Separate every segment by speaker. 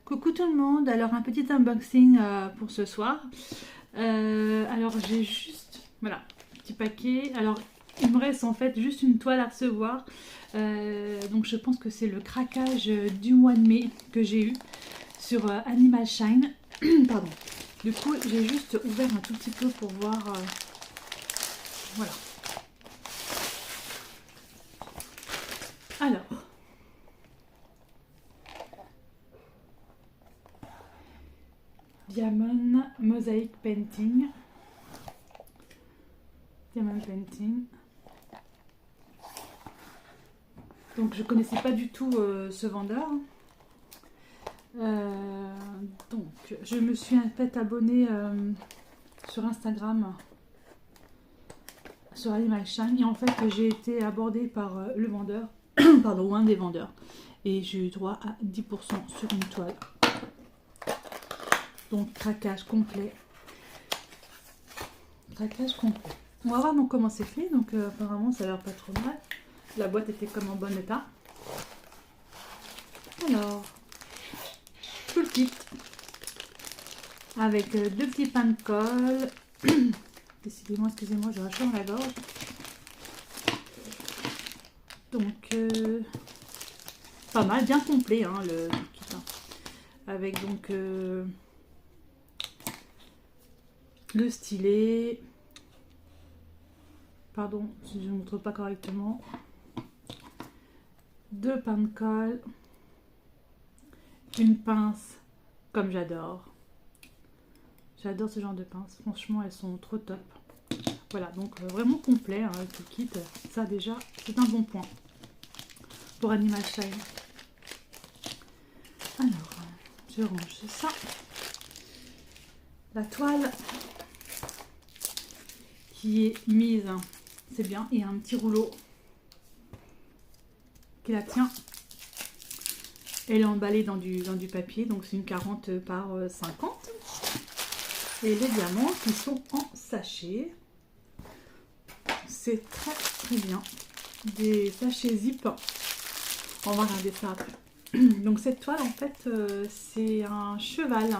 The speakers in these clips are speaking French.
Speaker 1: Coucou tout le monde, alors un petit unboxing pour ce soir. Alors j'ai juste, voilà, petit paquet. Alors il me reste en fait juste une toile à recevoir. Donc je pense que c'est le craquage du mois de mai que j'ai eu sur Animal Shine. Pardon. Du coup j'ai juste ouvert un tout petit peu pour voir. Voilà. Alors. Diamond Mosaic Painting. Diamond Painting. Donc je connaissais pas du tout ce vendeur. Donc je me suis en fait abonnée sur Instagram sur Animal Shine et en fait j'ai été abordée par le vendeur, pardon, ou un des vendeurs, et j'ai eu droit à 10% sur une toile. Donc craquage complet. Craquage complet. On va voir donc comment c'est fait. Donc apparemment ça a l'air pas trop mal. La boîte était comme en bon état. Alors, tout le kit. Avec deux petits pains de colle. Décidément, excusez-moi, j'ai un chaud dans la gorge. Donc, pas mal, bien complet hein, le kit. Hein. Avec donc le stylet. Pardon si je ne montre pas correctement. Deux pains de colle. Une pince, comme j'adore. J'adore ce genre de pinces. Franchement, elles sont trop top. Voilà, donc vraiment complet, hein, tout le kit. Ça déjà, c'est un bon point pour Animal Shine. Alors, je range ça. La toile qui est mise, c'est bien. Il y a un petit rouleau qui la tient. Elle est emballée dans du papier, donc c'est une 40 par 50. Et les diamants qui sont en sachet. C'est très très bien. Des sachets zip. On va regarder ça après. Donc cette toile en fait c'est un cheval.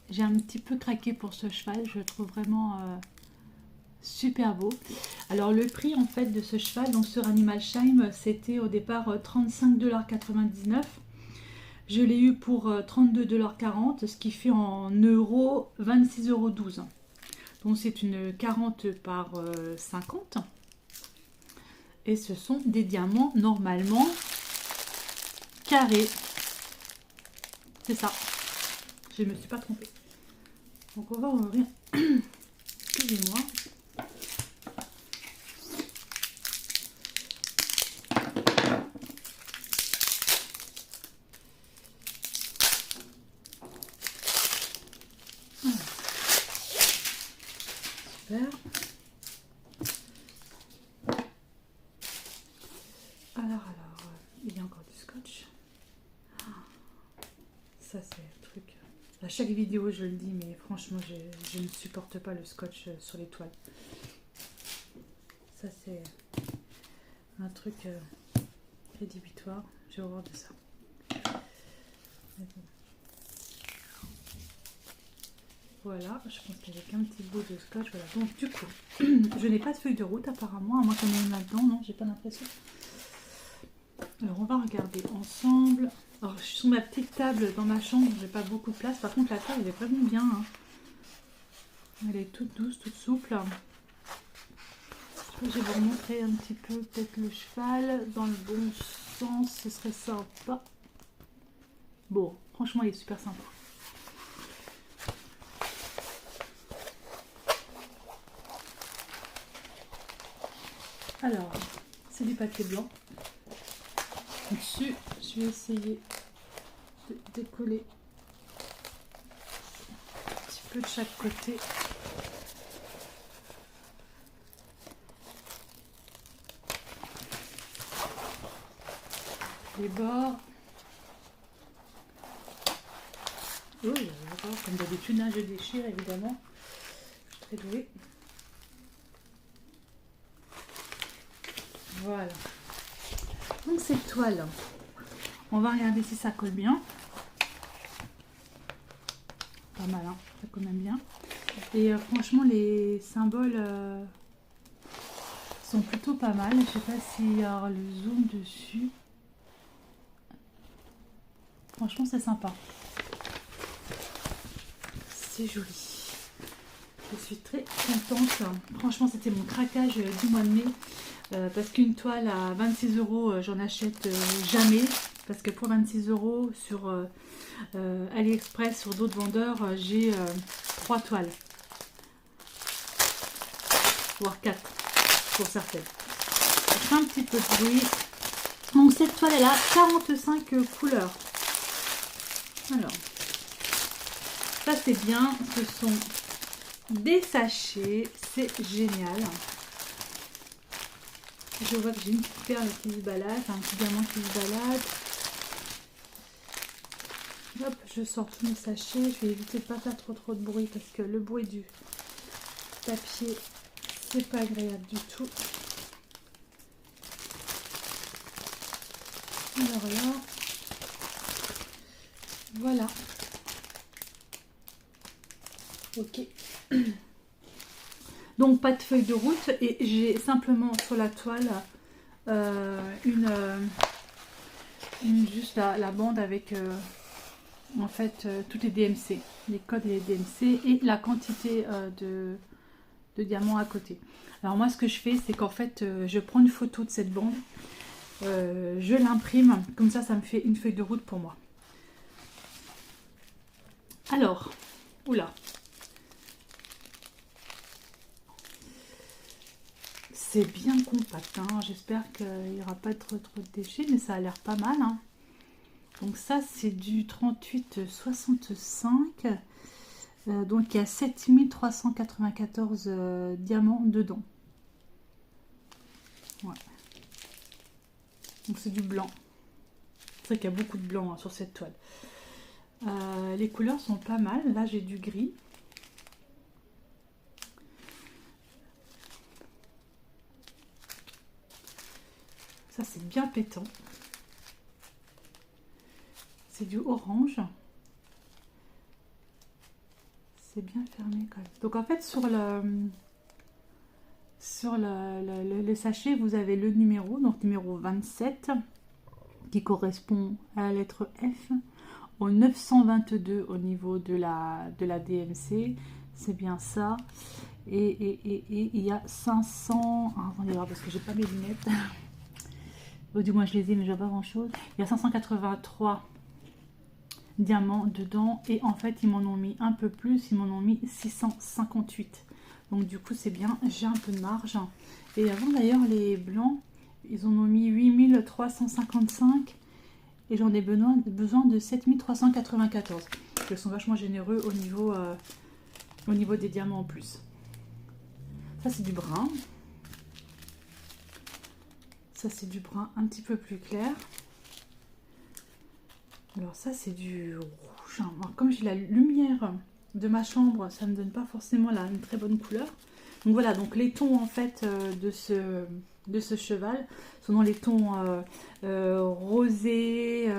Speaker 1: J'ai un petit peu craqué pour ce cheval. Je le trouve vraiment super beau. Alors le prix en fait de ce cheval donc sur Animal Shine c'était au départ 35,99 $. Je l'ai eu pour 32,40 $, ce qui fait en euros 26,12 €. Donc c'est une 40 par 50. Et ce sont des diamants normalement carrés. C'est ça. Je ne me suis pas trompée. Donc on va ouvrir. Excusez-moi. Super. Alors, il y a encore du scotch. Ça c'est le truc. À chaque vidéo je le dis, mais franchement je ne supporte pas le scotch sur les toiles. Ça c'est un truc rédhibitoire. J'ai horreur de ça. Voilà, je pense qu'il n'y avait qu'un petit bout de scotch. Voilà. Donc du coup, je n'ai pas de feuille de route apparemment, à moins qu'on ait une là-dedans, non, j'ai pas l'impression. Alors on va regarder ensemble. Alors je suis sur ma petite table dans ma chambre, j'ai pas beaucoup de place. Par contre la table elle est vraiment bien. Hein. Elle est toute douce, toute souple. Je vais vous montrer un petit peu peut-être le cheval dans le bon sens, ce serait sympa. Bon, franchement il est super sympa. Alors, c'est du papier blanc. Dessus, je vais essayer de décoller un petit peu de chaque côté. Les bords. Oh, comme d'habitude, hein, je déchire évidemment. Je suis très douée. Voilà. Donc cette toile, On va regarder si ça colle bien. Pas mal, hein, ça colle même bien. Et franchement, les symboles sont plutôt pas mal. Je sais pas s'il y a le zoom dessus. Franchement, c'est sympa. C'est joli. Je suis très contente. Franchement, c'était mon craquage du mois de mai. Parce qu'une toile à 26 €, j'en achète jamais. Parce que pour 26 € sur AliExpress, sur d'autres vendeurs, j'ai 3 toiles. Voire 4 pour certaines. Ça fait un petit peu de bruit. Donc cette toile, elle a 45 couleurs. Alors, ça c'est bien. Ce sont des sachets. C'est génial. Je vois que j'ai une petite perle qui se balade, un petit diamant qui se balade. Hop, je sors tous mes sachets. Je vais éviter de ne pas faire trop de bruit parce que le bruit du papier, c'est pas agréable du tout. Alors là, voilà. Ok. Donc pas de feuille de route et j'ai simplement sur la toile juste la bande avec en fait toutes les DMC, les codes et les DMC et la quantité de diamants à côté. Alors moi ce que je fais c'est qu'en fait je prends une photo de cette bande, je l'imprime, comme ça me fait une feuille de route pour moi. Alors, oula. C'est bien compact, hein. J'espère qu'il n'y aura pas trop de déchets, mais ça a l'air pas mal. Hein. Donc ça, c'est du 38,65. Donc il y a 7394 diamants dedans. Ouais. Donc c'est du blanc. C'est vrai qu'il y a beaucoup de blanc hein, sur cette toile. Les couleurs sont pas mal. Là, j'ai du gris. Ça, c'est bien pétant. C'est du orange. C'est bien fermé quand même. Donc en fait, sur le sachet, vous avez le numéro, donc numéro 27, qui correspond à la lettre F, au 922 au niveau de la DMC. C'est bien ça. Et il y a 500... Ah, attendez voir parce que j'ai pas mes lunettes. Du moins je les ai mais je vois pas grand chose. Il y a 583 diamants dedans et en fait ils m'en ont mis un peu plus, ils m'en ont mis 658. Donc du coup c'est bien, j'ai un peu de marge. Et avant d'ailleurs les blancs, ils en ont mis 8355 et j'en ai besoin de 7394. Ils sont vachement généreux au niveau des diamants en plus. Ça c'est du brun. Ça c'est du brun un petit peu plus clair. Alors ça c'est du rouge. Alors, comme j'ai la lumière de ma chambre, ça ne me donne pas forcément une très bonne couleur. Donc voilà, donc les tons en fait de ce cheval sont dans les tons rosé,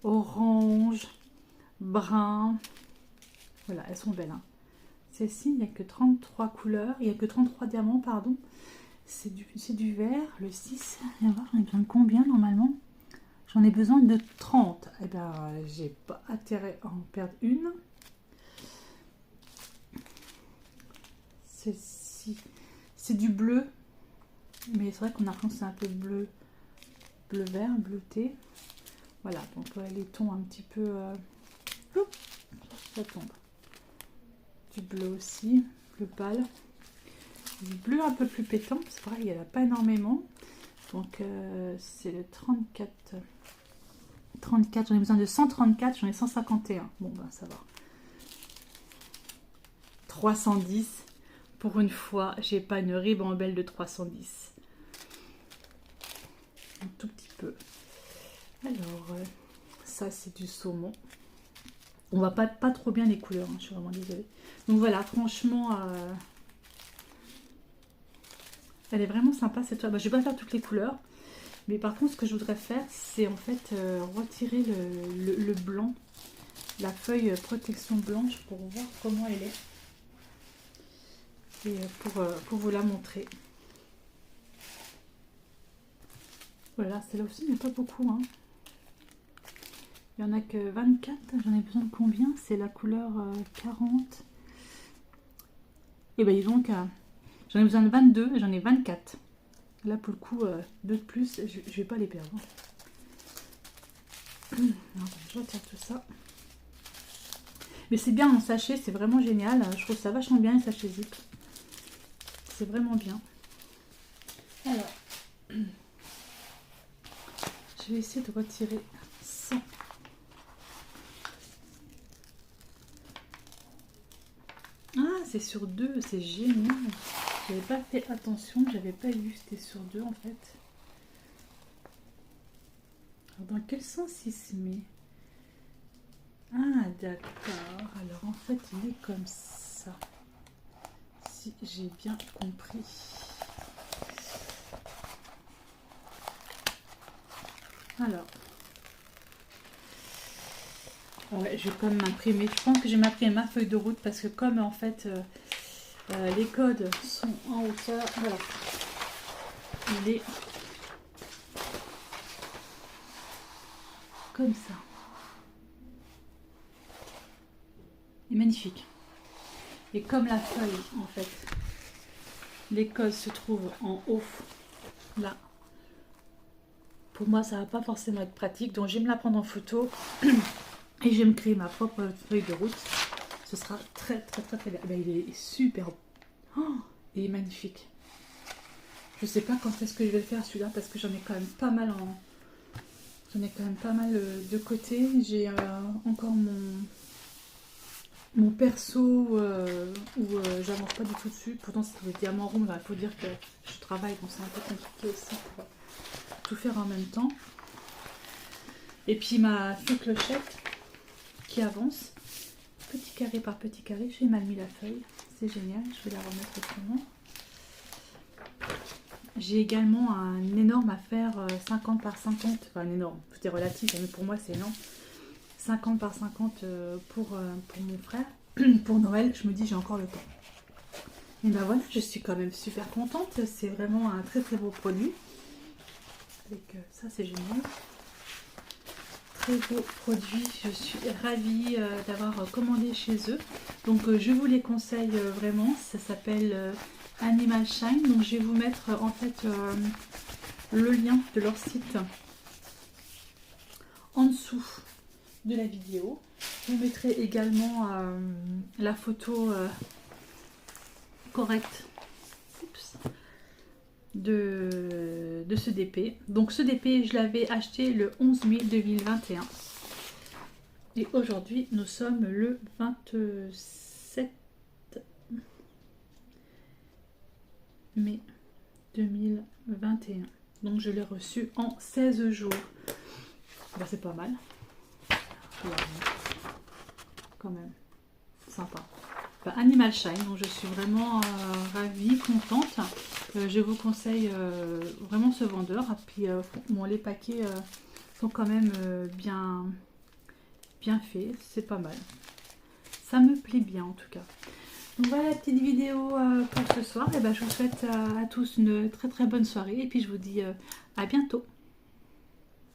Speaker 1: orange, brun. Voilà, elles sont belles. Hein. Celle-ci, il n'y a que 33 couleurs, il n'y a que 33 diamants, pardon. C'est du vert, le 6. On va voir, j'en ai besoin de combien normalement? J'en ai besoin de 30. Eh bien, j'ai pas intérêt à en perdre une. Celle-ci, c'est du bleu. Mais c'est vrai qu'on a l'impression que c'est un peu bleu-vert, bleuté. Voilà, donc les tons un petit peu... ça tombe. Du bleu aussi, bleu pâle. Du bleu un peu plus pétant, c'est vrai, il n'y en a pas énormément. Donc c'est le 34. 34, j'en ai besoin de 134, j'en ai 151. Bon ben ça va. 310. Pour une fois, j'ai pas une ribambelle de 310. Un tout petit peu. Alors, ça c'est du saumon. On voit pas trop bien les couleurs, hein, je suis vraiment désolée. Donc voilà, franchement, elle est vraiment sympa cette toile. Bah, je vais pas faire toutes les couleurs. Mais par contre, ce que je voudrais faire, c'est en fait retirer le blanc, la feuille protection blanche pour voir comment elle est. Et pour vous la montrer. Voilà, celle-là aussi, il n'y en a pas beaucoup. Hein. Il n'y en a que 24. J'en ai besoin de combien? C'est la couleur 40. Et bien, donc, j'en ai besoin de 22 et j'en ai 24. Là, pour le coup, deux de plus, je ne vais pas les perdre. Alors, je retire tout ça. Mais c'est bien en sachet, c'est vraiment génial. Je trouve ça vachement bien, les sachets zip. C'est vraiment bien. Alors, je vais essayer de retirer ça. Ah, c'est sur 2, c'est génial. J'avais pas fait attention, j'avais pas vu que c'était sur 2 en fait. Alors, dans quel sens il se met? Ah, d'accord. Alors, en fait, il est comme ça. Si j'ai bien compris. Alors. Ouais, je vais quand même m'imprimer. Je pense que j'ai m'imprimer ma feuille de route parce que comme en fait les codes sont en hauteur, voilà. Il est comme ça. Il est magnifique. Et comme la feuille, en fait, les codes se trouvent en haut, là. Pour moi, ça va pas forcément être pratique. Donc, je vais me la prendre en photo et je vais me créer ma propre feuille de route. Ce sera très, très, très, très bien. Ben, il est super beau. Oh, il est magnifique. Je sais pas quand est-ce que je vais le faire celui-là parce que j'en ai quand même pas mal en... J'en ai quand même pas mal de côté. J'ai encore mon perso où j'avance pas du tout dessus. Pourtant c'est le diamant rond. Il faut dire que je travaille donc c'est un peu compliqué aussi pour tout faire en même temps. Et puis ma fée clochette qui avance. Petit carré par petit carré. J'ai mal mis la feuille. C'est génial. Je vais la remettre autrement. J'ai également un énorme affaire 50 par 50, enfin un énorme, tout est relatif, mais pour moi c'est énorme. 50 par 50 pour mon frère, pour Noël, je me dis j'ai encore le temps. Et ben voilà, je suis quand même super contente, c'est vraiment un très très beau produit. Avec ça c'est génial. Très beau produit, je suis ravie d'avoir commandé chez eux. Donc je vous les conseille vraiment, ça s'appelle... Animal Shine, donc je vais vous mettre en fait le lien de leur site en dessous de la vidéo. Je vous mettrai également la photo correcte de ce DP. Donc ce DP je l'avais acheté le 11 mai 2021 et aujourd'hui nous sommes le 27 mai 2021. Donc je l'ai reçu en 16 jours. Ben, c'est pas mal. Quand même. Sympa. Ben, Animal Shine. Donc je suis vraiment ravie, contente. Je vous conseille vraiment ce vendeur. Et puis bon, les paquets sont quand même bien faits. C'est pas mal. Ça me plaît bien en tout cas. Donc voilà la petite vidéo pour ce soir. Et ben, je vous souhaite à tous une très très bonne soirée. Et puis je vous dis à bientôt.